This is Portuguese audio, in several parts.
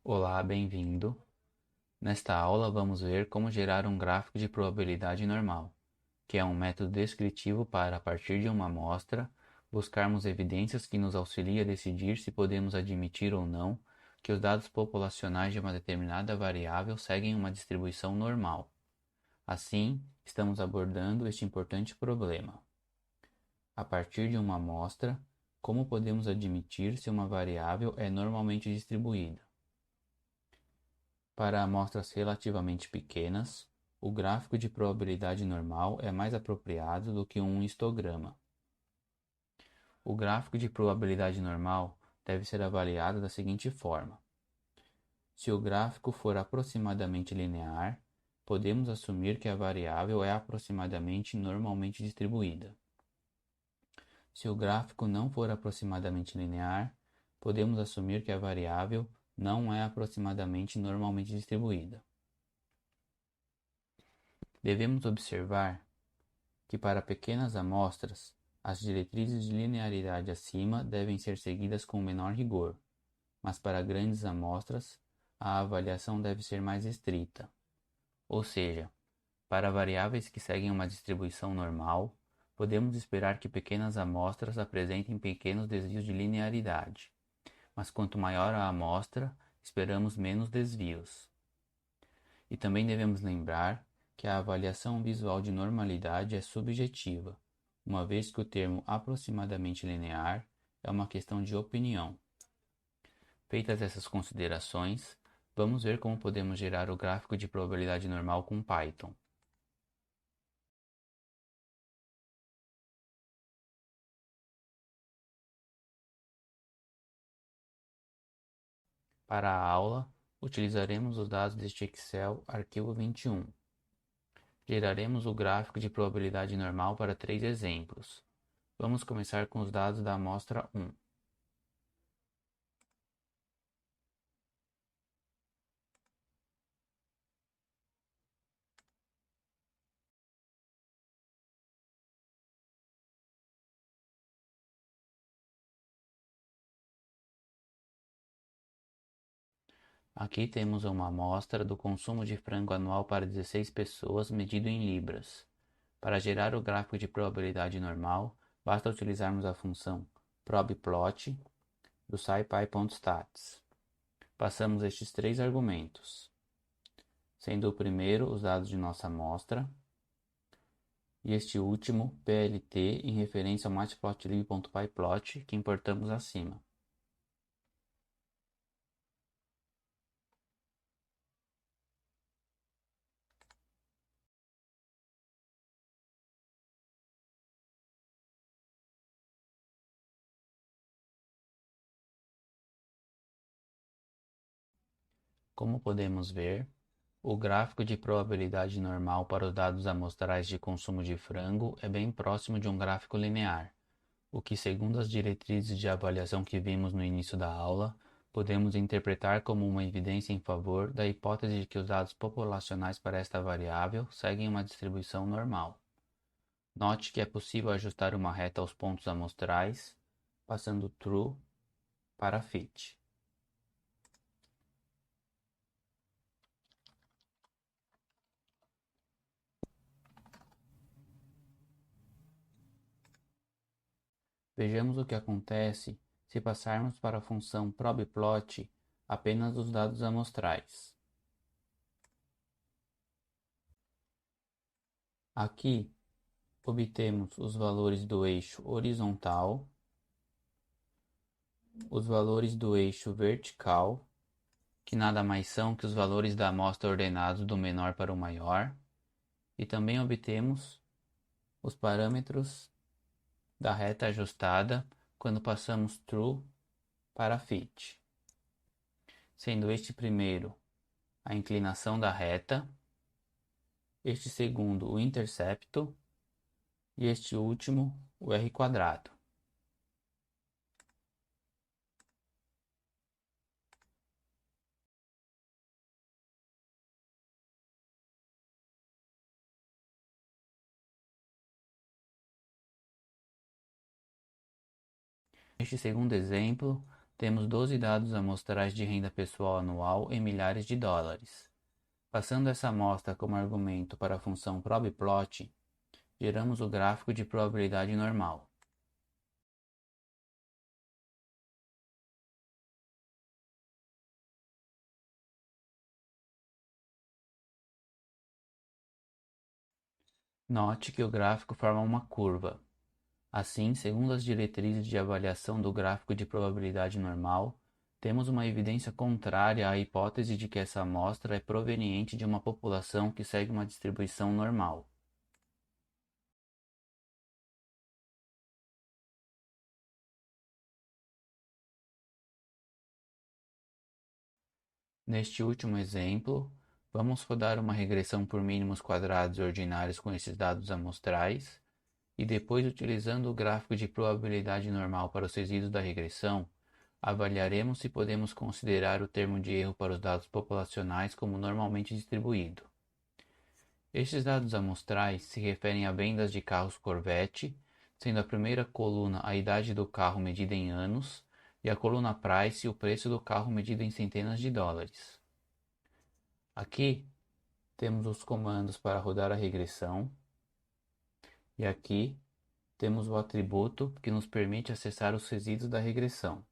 Olá, bem-vindo. Nesta aula vamos ver como gerar um gráfico de probabilidade normal, que é um método descritivo para, a partir de uma amostra, buscarmos evidências que nos auxiliem a decidir se podemos admitir ou não que os dados populacionais de uma determinada variável seguem uma distribuição normal. Assim, estamos abordando este importante problema. A partir de uma amostra, como podemos admitir se uma variável é normalmente distribuída? Para amostras relativamente pequenas, o gráfico de probabilidade normal é mais apropriado do que um histograma. O gráfico de probabilidade normal deve ser avaliado da seguinte forma: se o gráfico for aproximadamente linear, podemos assumir que a variável é aproximadamente normalmente distribuída. Se o gráfico não for aproximadamente linear, podemos assumir que a variável não é aproximadamente normalmente distribuída. Devemos observar que para pequenas amostras, as diretrizes de linearidade acima devem ser seguidas com menor rigor, mas para grandes amostras, a avaliação deve ser mais estrita. Ou seja, para variáveis que seguem uma distribuição normal, podemos esperar que pequenas amostras apresentem pequenos desvios de linearidade, mas quanto maior a amostra, esperamos menos desvios. E também devemos lembrar que a avaliação visual de normalidade é subjetiva, uma vez que o termo aproximadamente linear é uma questão de opinião. Feitas essas considerações, vamos ver como podemos gerar o gráfico de probabilidade normal com Python. Para a aula, utilizaremos os dados deste Excel arquivo 21. Geraremos o gráfico de probabilidade normal para 3 exemplos. Vamos começar com os dados da amostra 1. Aqui temos uma amostra do consumo de frango anual para 16 pessoas medido em libras. Para gerar o gráfico de probabilidade normal, basta utilizarmos a função probplot do scipy.stats. Passamos estes três argumentos, sendo o primeiro os dados de nossa amostra e este último plt em referência ao matplotlib.pyplot que importamos acima. Como podemos ver, o gráfico de probabilidade normal para os dados amostrais de consumo de frango é bem próximo de um gráfico linear, o que, segundo as diretrizes de avaliação que vimos no início da aula, podemos interpretar como uma evidência em favor da hipótese de que os dados populacionais para esta variável seguem uma distribuição normal. Note que é possível ajustar uma reta aos pontos amostrais, passando true para fit. Vejamos o que acontece se passarmos para a função probplot apenas os dados amostrais. Aqui, obtemos os valores do eixo horizontal, os valores do eixo vertical, que nada mais são que os valores da amostra ordenados do menor para o maior, e também obtemos os parâmetros da reta ajustada quando passamos true para fit, sendo este primeiro a inclinação da reta, este segundo o intercepto e este último o r quadrado. Neste segundo exemplo, Temos 12 dados amostrais de renda pessoal anual em milhares de dólares. Passando essa amostra como argumento para a função probplot, geramos o gráfico de probabilidade normal. Note que o gráfico forma uma curva. Assim, segundo as diretrizes de avaliação do gráfico de probabilidade normal, temos uma evidência contrária à hipótese de que essa amostra é proveniente de uma população que segue uma distribuição normal. Neste último exemplo, vamos rodar uma regressão por mínimos quadrados ordinários com esses dados amostrais, e depois, utilizando o gráfico de probabilidade normal para os resíduos da regressão, avaliaremos se podemos considerar o termo de erro para os dados populacionais como normalmente distribuído. Estes dados amostrais se referem a vendas de carros Corvette, sendo a primeira coluna a idade do carro medida em anos e a coluna Price o preço do carro medido em centenas de dólares. Aqui temos os comandos para rodar a regressão e aqui temos o atributo que nos permite acessar os resíduos da regressão.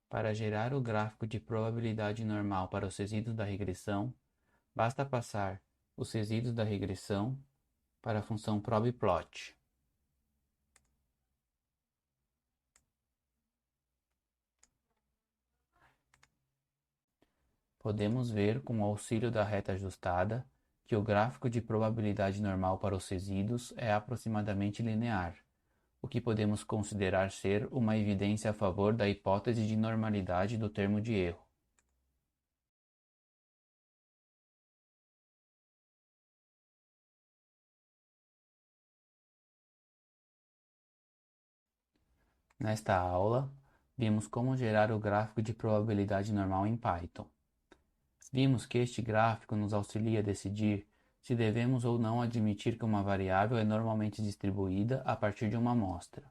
Para gerar o gráfico de probabilidade normal para os resíduos da regressão, basta passar os resíduos da regressão para a função probplot. Podemos ver, com o auxílio da reta ajustada, que o gráfico de probabilidade normal para os resíduos é aproximadamente linear, o que podemos considerar ser uma evidência a favor da hipótese de normalidade do termo de erro. Nesta aula, vimos como gerar o gráfico de probabilidade normal em Python. Vimos que este gráfico nos auxilia a decidir se devemos ou não admitir que uma variável é normalmente distribuída a partir de uma amostra.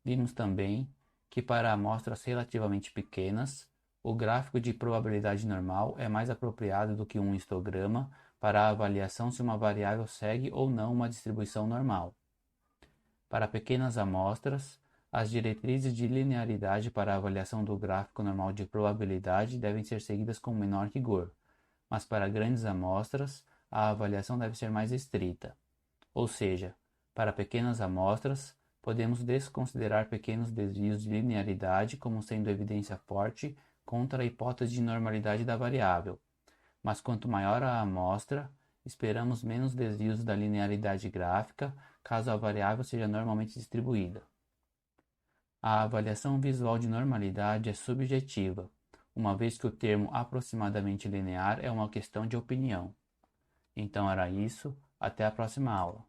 Vimos também que para amostras relativamente pequenas, o gráfico de probabilidade normal é mais apropriado do que um histograma para a avaliação se uma variável segue ou não uma distribuição normal. Para pequenas amostras, as diretrizes de linearidade para a avaliação do gráfico normal de probabilidade devem ser seguidas com menor rigor, mas para grandes amostras, a avaliação deve ser mais estrita. Ou seja, para pequenas amostras, podemos desconsiderar pequenos desvios de linearidade como sendo evidência forte contra a hipótese de normalidade da variável, mas quanto maior a amostra, esperamos menos desvios da linearidade gráfica caso a variável seja normalmente distribuída. A avaliação visual de normalidade é subjetiva, uma vez que o termo aproximadamente linear é uma questão de opinião. Então era isso, até a próxima aula.